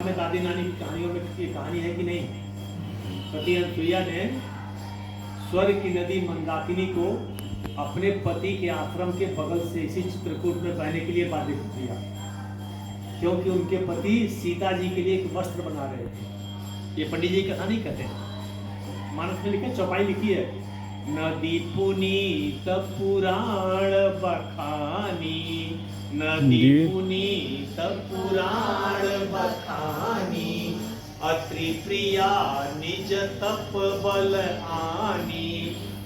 में दादी नानी की कहानियों में ये कहानी है कि नहीं? पति अनसुईया ने स्वर्ग की नदी मंदाकिनी को अपने पति के आश्रम के बगल से इसी चित्रकूट में बहने के लिए बाध्य कर दिया, क्योंकि उनके पति सीता जी के लिए एक वस्त्र बना रहे थे। ये पंडित जी कथा नहीं कहते, मानस में लिखा, चौपाई लिखी है, नदी पुनीत पुराण बखानी, नदी पुनीत पुराण बखानी, अत्रि प्रिया निज तप बल आनी,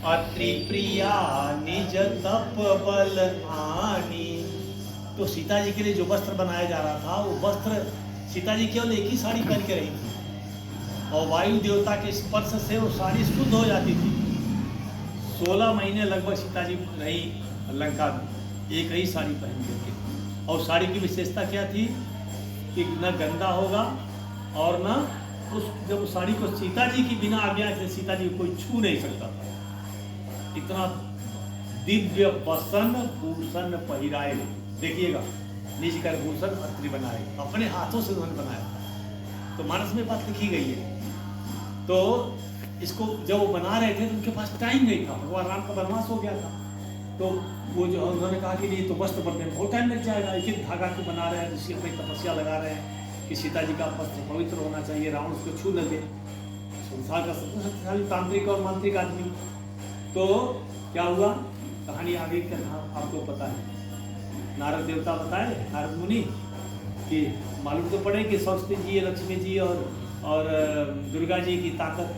अत्रि प्रिया निज तप बल आनी। तो सीता जी के लिए जो वस्त्र बनाया जा रहा था, वो वस्त्र सीता जी केवल एक ही साड़ी पहन के रही थी और वायु देवता के स्पर्श से वो साड़ी शुद्ध हो जाती थी। 16 महीने लगभग सीता जी रही लंका में एक ही साड़ी पहन करके। और साड़ी की विशेषता क्या थी कि न गंदा होगा और न उस जब साड़ी को सीता जी की बिना आज्ञा से सीता जी को कोई छू नहीं सकता था। इतना दिव्य वसन भूषण पहिराए, देखिएगा निज कर भूषण अत्रि बनाए, अपने हाथों से उन्होंने बनाया। तो मानस में बात लिखी गई है। तो इसको जब वो बना रहे थे तो उनके पास टाइम नहीं था, भगवान राम का वनवास हो गया था। तो वो जो उन्होंने कहा कि नहीं तो वस्त्र बनने में बहुत टाइम लग जाएगा, एक एक धागा को बना रहे हैं, जिसकी अपनी तपस्या लगा रहे हैं कि सीता जी का वस्त्र पवित्र होना चाहिए, रावण उसको छू न दे। संसार का सबसे शक्तिशाली तांत्रिक और मांत्रिक आदमी। तो क्या हुआ, कहानी आगे का आपको पता है। नारद देवता बताए, नारद मुनि कि मालूम तो पड़े कि सरस्वती जी, लक्ष्मी जी और दुर्गा जी की ताकत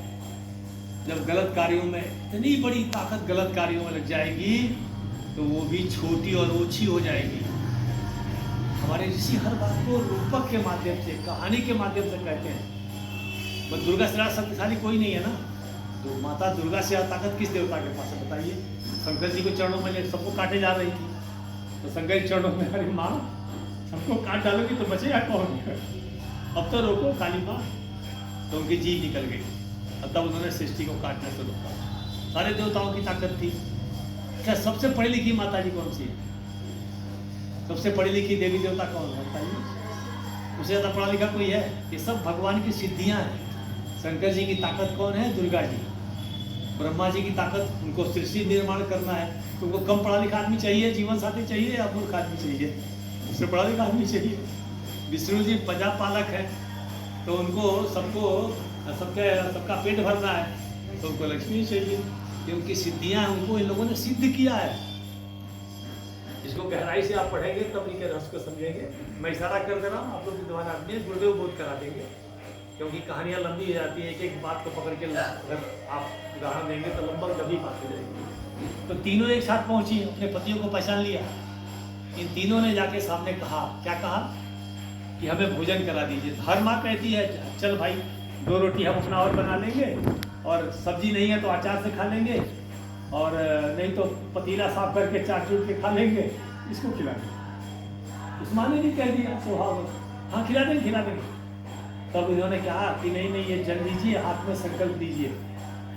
जब गलत कार्यों में, इतनी बड़ी ताकत गलत कार्यों में लग जाएगी तो वो भी छोटी और ओछी हो जाएगी। हमारे ऋषि हर बात को रूपक के माध्यम से, कहानी के माध्यम से कहते हैं। बस दुर्गा से ज्यादा शक्तिशाली कोई नहीं है ना। तो माता दुर्गा से ताकत किस देवता के पास है बताइए? शंकर जी को चरणों में सबको काटे जा रही थी, तो शंकर जी चरणों में, अरे माँ सबको काट डालोगी तो बचेगा कौन? अब तो रोको काली माँ। तो उनकी जीभ निकल गई, तब उन्होंने सृष्टि को काटने से रोका। सारे देवताओं की ताकत थी। क्या सबसे पढ़ी लिखी माता जी कौन सी है? सबसे पढ़ी लिखी देवी देवता कौन है बताइए? उससे ज्यादा पढ़ा लिखा कोई है? ये सब भगवान की सिद्धियां हैं। शंकर जी की ताकत कौन है? दुर्गा जी। ब्रह्मा जी की ताकत, उनको सृष्टि निर्माण करना है। तो उनको कम पढ़ा लिखा आदमी चाहिए, जीवन साथी चाहिए या मूर्ख आदमी चाहिए? उससे पढ़ा लिखा आदमी चाहिए। विष्णु जी प्रजा पालक है, तो उनको सबका पेट भरना है, तो उनको लक्ष्मी चाहिए कि उनकी सिद्धियां उनको इन लोगों ने सिद्ध किया है। इसको गहराई से आप पढ़ेंगे तब इनके रस को समझेंगे। मैं इशारा कर दे रहा हूँ, आप लोग विद्वान आदमी है, गुरुदेव बोध करा देंगे, क्योंकि कहानियां लंबी हो जाती है। एक एक बात को पकड़ के अगर आप उदाहरण देंगे तो लंबी बात हो जाएगी। तो तीनों एक साथ पहुंची, अपने पतियों को पहचान लिया। इन तीनों ने जाके सामने कहा, क्या कहा कि हमें भोजन करा दीजिए। हर माँ कहती है चल भाई 2 रोटी हम अपना और बना लेंगे, और सब्जी नहीं है तो अचार से खा लेंगे, और नहीं तो पतीला साफ करके चाट चूट के खा लेंगे, इसको खिला देंगे। उस माँ ने भी कह दिया स्वभाव, हाँ खिला देंगे। तब इन्होंने कहा कि नहीं ये जल लीजिए, हाथ में संकल्प दीजिए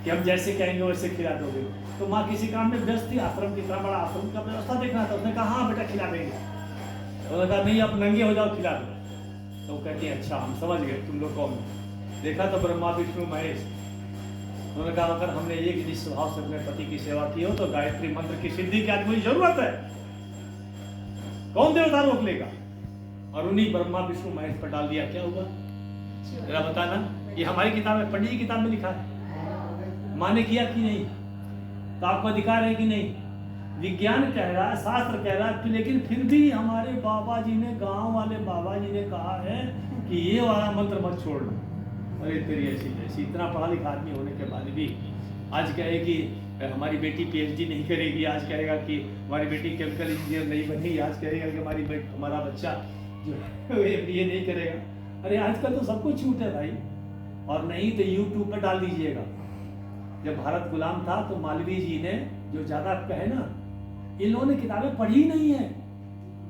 कि हम जैसे कहेंगे वैसे खिला दोगे। तो माँ किसी काम में व्यस्त थी, आश्रम की इतना बड़ा आश्रम का व्यवस्था देखना था। उसने कहा हाँ बेटा खिला देंगे। उन्होंने कहा नहीं आप नंगे हो जाओ, खिला दो। तो वो कहती है अच्छा हम समझ गए तुम लोग कौन हो। देखा तो ब्रह्मा विष्णु महेश। उन्होंने कहा अगर हमने एक निष्ठ भाव से अपने पति की सेवा की हो तो गायत्री मंत्र की सिद्धि की आज मुझे जरूरत है, कौन देवता रोक लेगा? और उन्हीं ब्रह्मा विष्णु महेश पर डाल दिया। क्या हुआ जरा बताना। ये हमारी किताब है, पंडित जी किताब में लिखा है। माँ ने किया कि नहीं? तो आपको अधिकार है कि नहीं? विज्ञान कह रहा है, शास्त्र कह रहा है, लेकिन फिर भी हमारे बाबा जी ने, गांव वाले बाबा जी ने कहा है कि ये वाला मंत्र मत छोड़ना। अरे तेरी ऐसी जैसी, इतना पढ़ा लिखा आदमी होने के बाद भी आज कहे कि हमारी बेटी PhD नहीं करेगी, आज कहेगा कि हमारी बेटी केमिकल इंजीनियर नहीं बनेगी, आज कहेगा कि हमारा बच्चा जो है ये नहीं करेगा। अरे आजकल तो सब कुछ छूट है भाई। और नहीं तो YouTube पर डाल दीजिएगा। जब भारत गुलाम था तो मालवीय जी ने जो ज्यादा कहे ना, इन लोगों ने किताबें पढ़ी नहीं है।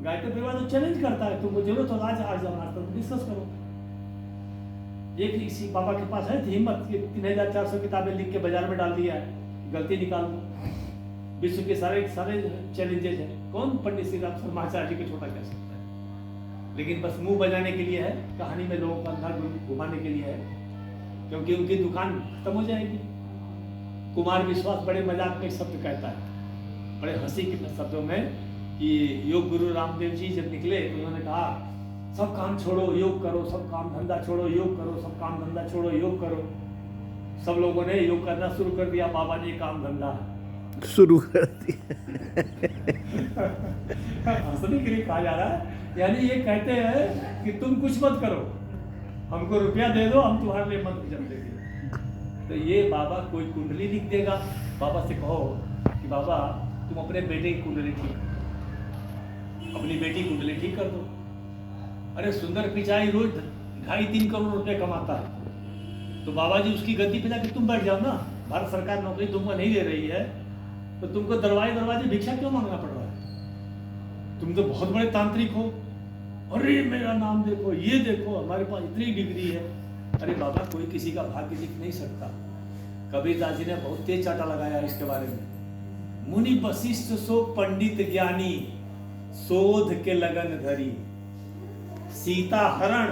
गायत्री परिवार तो चैलेंज करता है, तुमको जरूरत हो आज जमाना तो डिस्कस करो। एक किसी बाबा के पास है हिम्मत कि 3400 किताबें लिख के बाजार में डाल दिया है, गलती निकाल दो। विश्व के सारे चैलेंजेज हैं, कौन पंडित श्री राम शर्माचार्य जी को छोटा कह सकता है? लेकिन बस मुंह बजाने के लिए है, कहानी में लोगों को अंधा घुमाने के लिए है, क्योंकि उनकी दुकान खत्म हो जाएगी। कुमार विश्वास बड़े मजाक में शब्द कहता है, बड़े हंसी के शब्दों में, कि योग गुरु रामदेव जी जब निकले तो उन्होंने कहा सब काम छोड़ो योग करो, सब काम धंधा छोड़ो योग करो, सब काम धंधा छोड़ो योग करो। सब लोगों ने योग करना शुरू कर दिया, बाबा ने काम धंधा शुरू कर दिया। हंसने के लिए कहा जा रहा है, यानी ये कहते हैं कि तुम कुछ मत करो, हमको रुपया दे दो, हम तुम्हारे लिए मंत्र जप देंगे। तो ये बाबा कोई कुंडली लिख देगा, बाबा से कहो कि बाबा तुम अपने बेटे की कुंडली ठीक करो, अपनी बेटी की कुंडली ठीक कर दो। अरे सुंदर पिचाई रोज 2.5-3 करोड़ रुपए कमाता है, तो बाबा जी उसकी गद्दी पे जाके तुम बैठ जाओ ना। भारत सरकार नौकरी तुमको नहीं दे रही है, तो तुमको दरवाजे भिक्षा क्यों मांगना पड़ रहा है? तुम तो बहुत बड़े तांत्रिक हो, अरे मेरा नाम देखो, ये देखो, हमारे पास इतनी डिग्री है। अरे बाबा कोई किसी का भाग्य लिख नहीं सकता। कबीरदास जी ने बहुत तेज चाटा लगाया इसके बारे में। मुनि वशिष्ठ सो पंडित ज्ञानी, शोध के लगन धरी, सीता हरण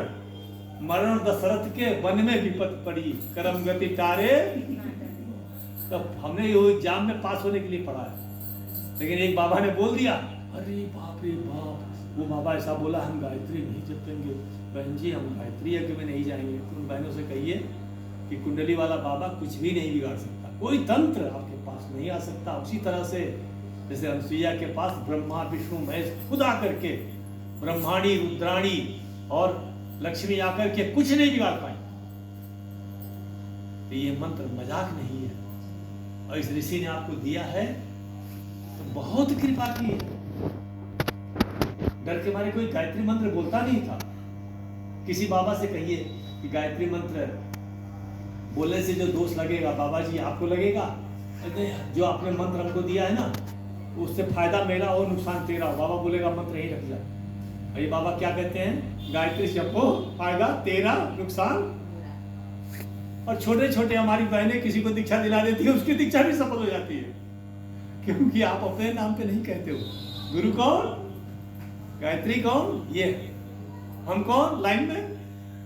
मरण दशरथ के वन में विपत पड़ी, करम गति तारे। तब हमने ये एग्जाम में पास होने के लिए पढ़ा है, लेकिन एक बाबा ने बोल दिया, अरे बाप रे बाप, वो बाबा ऐसा बोला हम गायत्री नहीं जपेंगे। बहन जी हम गायत्री यज्ञ में नहीं जाएंगे। तो उन बहनों से कहिए कि कुंडली वाला बाबा कुछ भी नहीं बिगाड़ सकता, कोई तंत्र आपके पास नहीं आ सकता। उसी तरह से जैसे अनुसुईया के पास ब्रह्मा विष्णु महेश खुद आकर के, ब्रह्माणी रुद्राणी और लक्ष्मी आकर के कुछ नहीं बिगाड़ पाई। तो ये मंत्र मजाक नहीं है, और इस ऋषि ने आपको दिया है तो बहुत कृपा की है। डर के मारे कोई गायत्री मंत्र बोलता नहीं था। किसी बाबा से कहिए कि गायत्री मंत्र बोलने से जो दोष लगेगा बाबा जी आपको लगेगा, जो आपने मंत्र हमको दिया है ना उससे फायदा मेरा और नुकसान तेरा। बाबा बोलेगा मंत्र यही रख जाए। ये बाबा क्या कहते हैं, गायत्री जपो, फायदा तेरा नुकसान। और छोटे छोटे हमारी बहनें किसी को दीक्षा दिला देती है, उसकी दीक्षा भी सफल हो जाती है, क्योंकि आप अपने नाम पे नहीं कहते हो। गुरु कौन, गायत्री कौन, ये हम कौन, लाइन में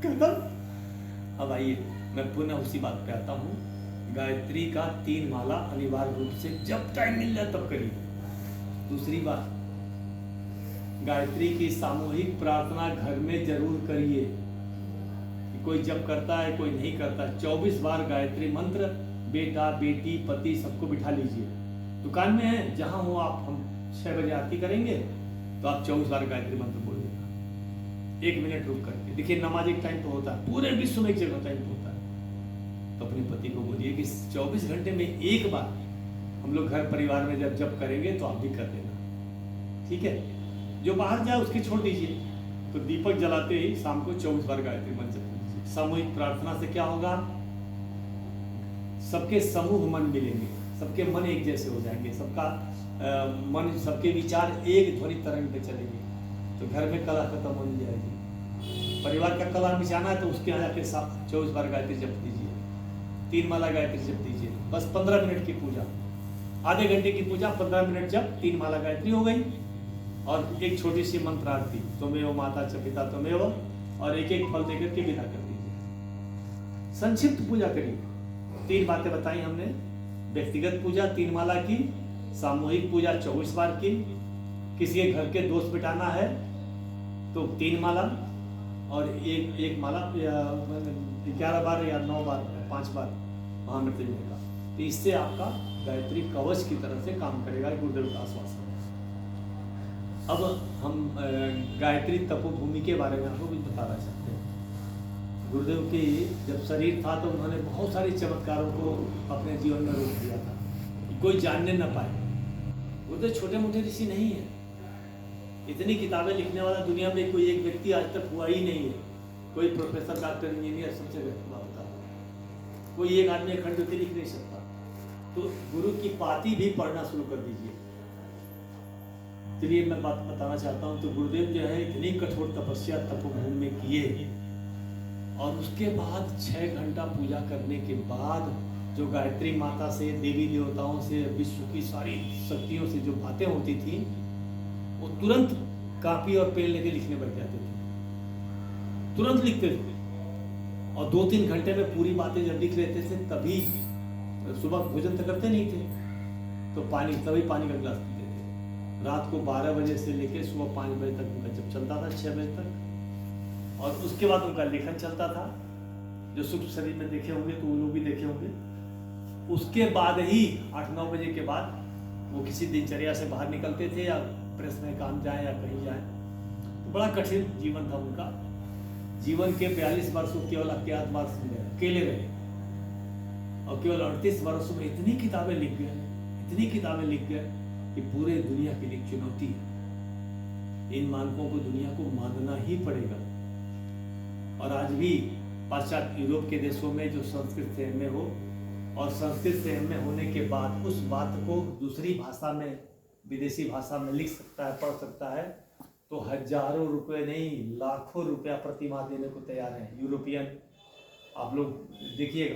खत्म। अब आइए मैं पुनः उसी बात पे आता हूँ। गायत्री का 3 माला अनिवार्य रूप से जब टाइम मिल जाए तब करिए। दूसरी बात, गायत्री की सामूहिक प्रार्थना घर में जरूर करिए। कोई जब करता है कोई नहीं करता। 24 बार गायत्री मंत्र, बेटा बेटी पति सबको बिठा लीजिए। दुकान में है जहां हो आप, हम 6 बजे आरती करेंगे तो आप 24 बार गायत्री मंत्र बोलिएगा, 1 मिनट रुक करके। देखिए नमाज एक टाइम पे होता है, पूरे विश्व में एक जगह टाइम पे होता है। तो अपने पति को बोलिए कि 24 घंटे में एक बार हम लोग घर परिवार में जब करेंगे तो आप भी कर देना, ठीक है। जो बाहर जाए उसकी छोड़ दीजिए। तो दीपक जलाते ही शाम को 24 बार गायत्री मंत्र जप लीजिए। सामूहिक प्रार्थना से क्या होगा, सबके समूह मन मिलेंगे, सबके मन एक जैसे हो जाएंगे, सबका मन, सबके विचार एक ध्वनि तरंग पे चलेंगे, तो घर में कला खत्म हो जाएगी। परिवार का कला मिटाना है तो उसके यहाँ जाके 24 बार गायत्री जप दीजिए, 3 माला गायत्री जप दीजिए। बस 15 मिनट की पूजा, आधे घंटे की पूजा, 15 मिनट जब 3 माला गायत्री हो गई। और एक छोटी सी मंत्र आरती, त्वमेव माता च पिता त्वमेव, और एक एक फल देकर के विदा कर दीजिए। संक्षिप्त पूजा करिए। 3 बातें बताई हमने, व्यक्तिगत पूजा 3 माला की, सामूहिक पूजा 24 बार की, किसी के घर के दोस्त बिठाना है तो 3 माला, और एक माला 11 बार या 9 बार 5 बार महामृत्यु मिलेगा। तो इससे आपका गायत्री कवच की तरह से काम करेगा, गुरुदेव का आश्वासन। अब हम गायत्री तपोभूमि के बारे में आपको कुछ बताना चाहते हैं। गुरुदेव की जब शरीर था तो उन्होंने बहुत सारे चमत्कारों को अपने जीवन में रोक दिया था, कोई जानने न पाए। गुरुदेव छोटे मोटे ऋषि नहीं है, इतनी किताबें लिखने वाला दुनिया में कोई एक व्यक्ति आज तक हुआ ही नहीं है। कोई प्रोफेसर, डॉक्टर, इंजीनियर सबसे होता है, कोई एक आदमी खंडोती लिख नहीं सकता। तो गुरु की पाती भी पढ़ना शुरू कर दीजिए। चलिए मैं बात बताना चाहता हूँ। तो गुरुदेव जो है इतनी कठोर तपस्या तपोभूमि में किए, और उसके बाद 6 घंटा पूजा करने के बाद जो गायत्री माता से, देवी देवताओं से, विश्व की सारी शक्तियों से जो बातें होती थी, वो तुरंत कॉपी और पेन लेके लिखने बैठ जाते थे। तुरंत लिखते थे और 2-3 घंटे में पूरी बातें जब लिख लेते थे तभी सुबह भोजन तो करते नहीं थे तो तभी पानी का गिलास पीते थे। रात को 12 बजे से लेकर सुबह 5 बजे तक उनका जब चलता था, 6 बजे तक, और उसके बाद उनका लेखन चलता था। जो सूक्ष्म शरीर में देखे होंगे तो वो लोग भी देखे होंगे। उसके बाद ही 8-9 बजे के बाद वो किसी दिनचर्या से बाहर निकलते थे या प्रेस में काम जाए या कहीं जाए। तो बड़ा कठिन जीवन था उनका। जीवन के 42 वर्षों केवल अज्ञात वर्ष में अकेले रहे और केवल 38 वर्षों में इतनी किताबें लिख गए कि पूरे दुनिया के लिए चुनौती है। इन मानकों को दुनिया को मानना ही पड़ेगा। और आज भी पाश्चात्य यूरोप के देशों में जो संस्कृत से एमए हो और संस्कृत से एमए होने के बाद उस बात को दूसरी भाषा में, विदेशी भाषा में लिख सकता है, पढ़ सकता है, तो हजारों रुपए नहीं लाखों रुपया प्रतिमाह देने को तैयार है। यूरोपियन, आप लोग देखिएगा,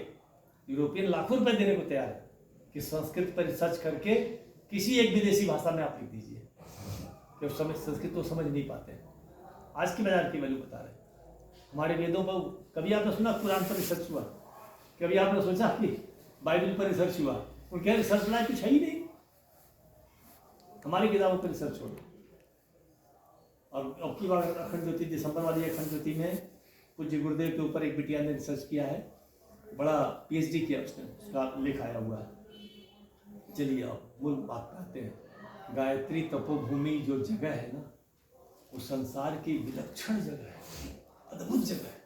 यूरोपियन लाखों रुपए देने को तैयार है कि संस्कृत पर रिसर्च करके किसी एक विदेशी भाषा में आप लिख दीजिए, क्योंकि संस्कृत तो समझ नहीं पाते। आज की बाजार की वैल्यू बता रहे हैं। हमारे वेदों पर कभी आपने सुना कुरान पर रिसर्च हुआ? कभी आपने सोचा कि बाइबल पर रिसर्च हुआ? उनके रिसर्च लायक कुछ है ही नहीं। हमारी किताबों पर रिसर्च हो। और अब की बार अखंड ज्योति, दिसंबर वाली अखंड ज्योति में पूज्य गुरुदेव के ऊपर एक बिटिया ने रिसर्च किया है, बड़ा पीएचडी किया उसने, उसका लेख आया हुआ है। चलिए अब मूल बात करते हैं। गायत्री तपोभूमि जो जगह है ना, वो संसार की विलक्षण जगह है, अद्भुत जगह है।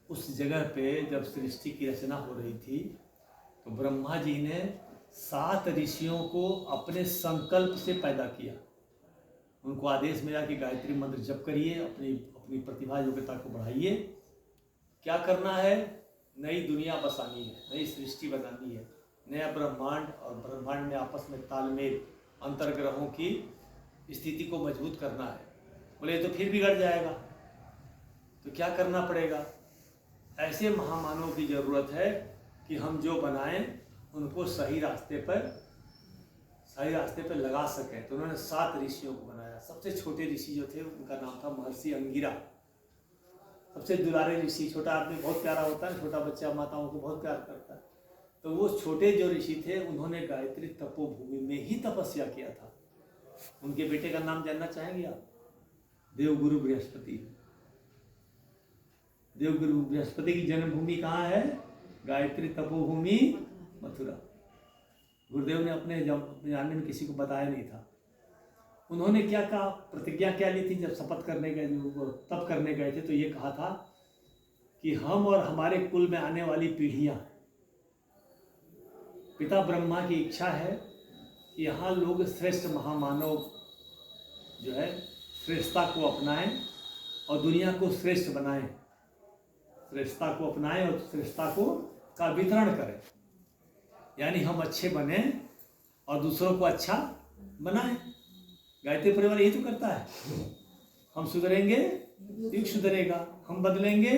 उस जगह पे जब सृष्टि की रचना हो रही थी तो ब्रह्मा जी ने 7 ऋषियों को अपने संकल्प से पैदा किया। उनको आदेश मिला कि गायत्री मंत्र जप करिए, अपनी प्रतिभा योग्यता को बढ़ाइए। क्या करना है? नई दुनिया बसानी है, नई सृष्टि बनानी है, नया ब्रह्मांड और ब्रह्मांड में आपस में तालमेल, अंतर्ग्रहों की स्थिति को मजबूत करना है। बोले तो फिर बिगड़ जाएगा, तो क्या करना पड़ेगा? ऐसे महामानव की जरूरत है कि हम जो बनाएं उनको सही रास्ते पर लगा सकें। तो उन्होंने 7 ऋषियों को बनाया। सबसे छोटे ऋषि जो थे उनका नाम था महर्षि अंगिरा। सबसे दुलारे ऋषि, छोटा आदमी बहुत प्यारा होता है, छोटा बच्चा माताओं को बहुत प्यार करता है। तो वो छोटे जो ऋषि थे उन्होंने गायत्री तपोभूमि में ही तपस्या किया था। उनके बेटे का नाम जानना चाहेंगे आप? देवगुरु बृहस्पति। देवगुरु बृहस्पति की जन्मभूमि कहाँ है? गायत्री तपोभूमि मथुरा। गुरुदेव ने अपने जानने में किसी को बताया नहीं था। उन्होंने क्या कहा, प्रतिज्ञा क्या ली थी जब शपथ करने गए, तप करने गए थे, तो ये कहा था कि हम और हमारे कुल में आने वाली पीढ़ियां, पिता ब्रह्मा की इच्छा है कि यहाँ लोग श्रेष्ठ महामानव जो है श्रेष्ठता को अपनाएं और दुनिया को श्रेष्ठ बनाएं, श्रेष्ठता को अपनाएं और श्रेष्ठता का वितरण करें। यानी हम अच्छे बने और दूसरों को अच्छा बनाएं। गायत्री परिवार यही तो करता है। हम सुधरेंगे, युग सुधरेगा, हम बदलेंगे,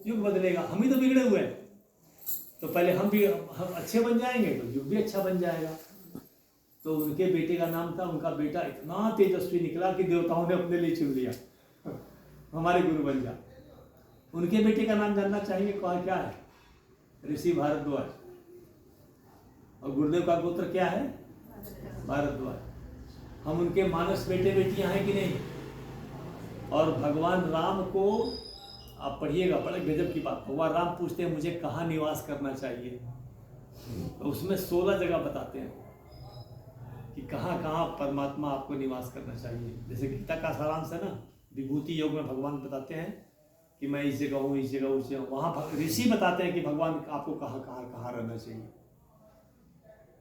युग बदलेगा। हम ही तो बिगड़े हुए हैं, तो पहले हम अच्छे बन जाएंगे तो युग भी अच्छा बन जाएगा। तो उनके बेटे का नाम था, उनका बेटा इतना तेजस्वी निकला कि देवताओं ने अपने लिए चुन लिया, हमारे गुरु बन जा। उनके बेटे का नाम जानना चाहेंगे? क्या है? ऋषि भारद्वाज। और गुरुदेव का गोत्र क्या है? भारद्वाज। हम उनके मानस बेटे बेटियां हैं कि नहीं? और भगवान राम को आप पढ़िएगा, बड़े गजब की बात। भगवान राम पूछते हैं मुझे कहाँ निवास करना चाहिए, तो उसमें 16 जगह बताते हैं कि कहाँ कहाँ परमात्मा आपको निवास करना चाहिए। जैसे गीता का सारांश है ना, विभूति योग में भगवान बताते हैं कि मैं इस जगह हूँ, इस जगह उस जगह। वहाँ ऋषि बताते हैं कि भगवान आपको कहाँ रहना चाहिए।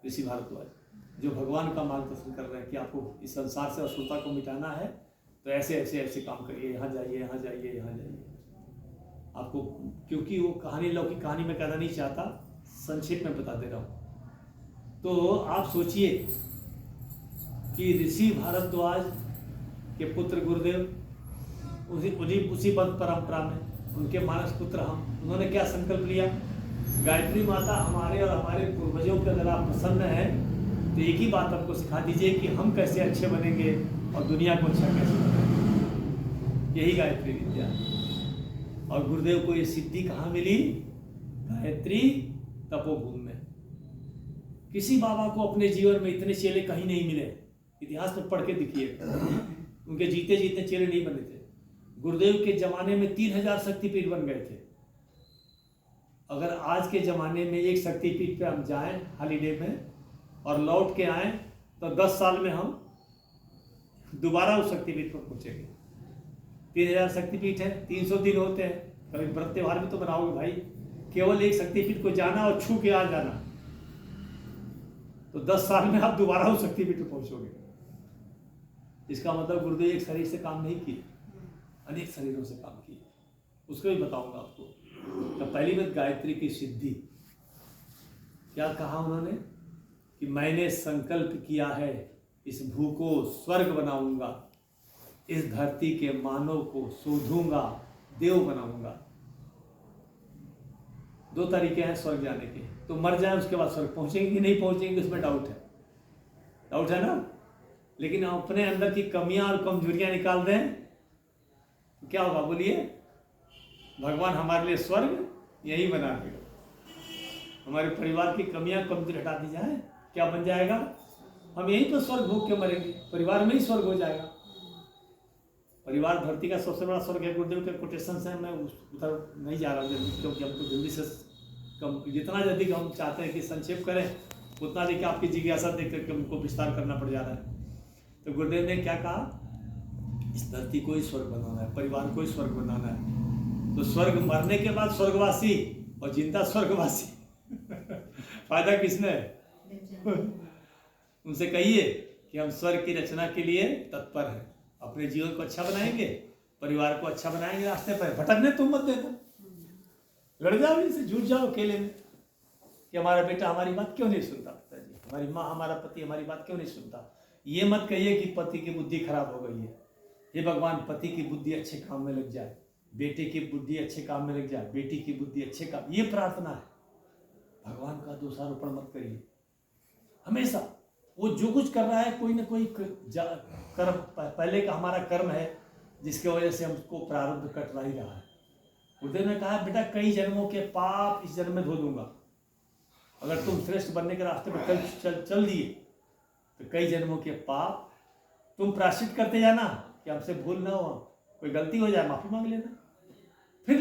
ऋषि भारद्वाज जो भगवान का मार्गदर्शन कर रहे हैं कि आपको इस संसार से असुरता को मिटाना है तो ऐसे ऐसे ऐसे काम करिए, यहाँ जाइए, यहाँ जाइए, यहाँ जाइए। आपको, क्योंकि वो कहानी लौकिक कहानी में कहना नहीं चाहता, संक्षेप में बता दे रहा हूँ। तो आप सोचिए कि ऋषि भारद्वाज के पुत्र गुरुदेव उसी पद परंपरा में उनके मानस पुत्र हम, उन्होंने क्या संकल्प लिया? गायत्री माता हमारे और हमारे पूर्वजों के अगर आप प्रसन्न हैं तो एक ही बात आपको सिखा दीजिए कि हम कैसे अच्छे बनेंगे और दुनिया को अच्छा कैसे बनाएंगे। यही गायत्री विद्या है। और गुरुदेव को ये सिद्धि कहाँ मिली? गायत्री तपोभूमि में। किसी बाबा को अपने जीवन में इतने चेले कहीं नहीं मिले, इतिहास में पढ़ के देखिए, उनके जीते जीते चेले नहीं बने थे। गुरुदेव के जमाने में 3000 शक्तिपीठ बन गए थे। अगर आज के जमाने में एक शक्तिपीठ पे हम जाएं हॉलीडे में और लौट के आएं तो 10 साल में हम दोबारा उस शक्तिपीठ पर पहुंचेंगे। 3000 शक्तिपीठ है, 300 दिन होते हैं, कभी व्रत त्योहार भी तो बनाओगे भाई। केवल एक शक्तिपीठ को जाना और छू के आ जाना, तो 10 साल में आप दोबारा उस शक्तिपीठ पर पहुंचोगे। इसका मतलब गुरुदेव एक शरीर से काम नहीं किए, अनेक शरीरों से काम किए। उसको भी बताऊंगा आपको। तो पहली बात गायत्री की सिद्धि। क्या कहा उन्होंने कि मैंने संकल्प किया है इस भू को स्वर्ग बनाऊंगा, इस धरती के मानव को शोधूंगा, देव बनाऊंगा। 2 तरीके हैं स्वर्ग जाने के। तो मर जाए उसके बाद स्वर्ग पहुंचेंगे कि नहीं पहुंचेंगे उसमें डाउट है ना। लेकिन हम अपने अंदर की कमियां और कमजोरियां निकाल दें तो क्या होगा बोलिए? भगवान हमारे लिए स्वर्ग यही बना देगा। हमारे परिवार की कमियां कमजोरी हटा दी जाए, क्या बन जाएगा? हम यहीं पर स्वर्ग भोग के मरेंगे, परिवार में ही स्वर्ग हो जाएगा। परिवार धरती का सबसे बड़ा स्वर्ग है। गुरुदेव के कोटेशन है, मैं उधर नहीं जा रहा हूँ क्योंकि हमको जल्दी से जितना जल्दी हम चाहते हैं कि संक्षेप करें, उतना देखिए आपकी जिज्ञासा देख करके हमको विस्तार करना पड़ जा रहा है। तो गुरुदेव ने क्या कहा? इस धरती को ही स्वर्ग बनाना है, परिवार को ही स्वर्ग बनाना है। तो स्वर्ग मरने के बाद स्वर्गवासी और जिंदा स्वर्गवासी फायदा किसने है? उनसे कहिए कि हम स्वर्ग की रचना के लिए तत्पर हैं, अपने जीवन को अच्छा बनाएंगे, परिवार को अच्छा बनाएंगे, रास्ते पर भटकने तुम मत देना। लड़ जाओ इनसे, झूठ जाओ अकेले में कि हमारा बेटा हमारी बात क्यों नहीं सुनता, पिताजी हमारी माँ हमारा पति हमारी बात क्यों नहीं सुनता। ये मत कहिए कि पति की बुद्धि खराब हो गई है। हे भगवान, पति की बुद्धि अच्छे काम में लग जाए, बेटे की बुद्धि अच्छे काम में लग जाए, बेटी की बुद्धि अच्छे काम, ये प्रार्थना है। भगवान का दोषारोपण मत करिए। हमेशा वो जो कुछ कर रहा है कोई ना कोई कर्म पहले का हमारा कर्म है जिसके वजह से हमको प्रारब्ध कट रही रहा है। गुरुदेव ने कहा बेटा कई जन्मों के पाप इस जन्म में धो दूंगा। अगर तुम श्रेष्ठ बनने के रास्ते पर चल दिए तो कई जन्मों के पाप तुम प्रायश्चित करते जाना कि हमसे भूल ना हो, कोई गलती हो जाए माफी मांग लेना, फिर